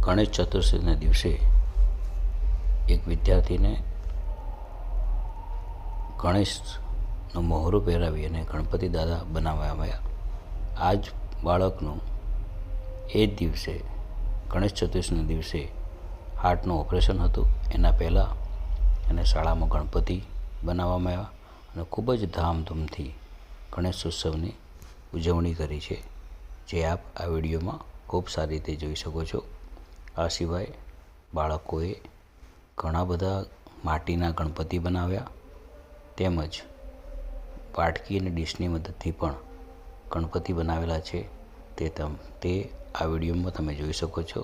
ગણેશ ચતુર્થીના દિવસે એક વિદ્યાર્થીને ગણેશનું મોહરું પહેરાવી અને ગણપતિ દાદા બનાવવામાં આવ્યા. આ જ બાળકનું એ જ દિવસે ગણેશ ચતુર્થીના દિવસે હાર્ટનું ઓપરેશન હતું. એના પહેલાં એને શાળામાં ગણપતિ બનાવવામાં આવ્યા અને ખૂબ જ ધામધૂમથી ગણેશ ઉત્સવની ઉજવણી કરી છે, જે આપ આ વિડીયોમાં ખૂબ સારી રીતે જોઈ શકો છો. આ સિવાય બાળકોએ ઘણા બધા માટીના ગણપતિ બનાવ્યા, તેમજ વાટકી અને ડીશની મદદથી પણ ગણપતિ બનાવેલા છે. તે આ વિડીયોમાં તમે જોઈ શકો છો.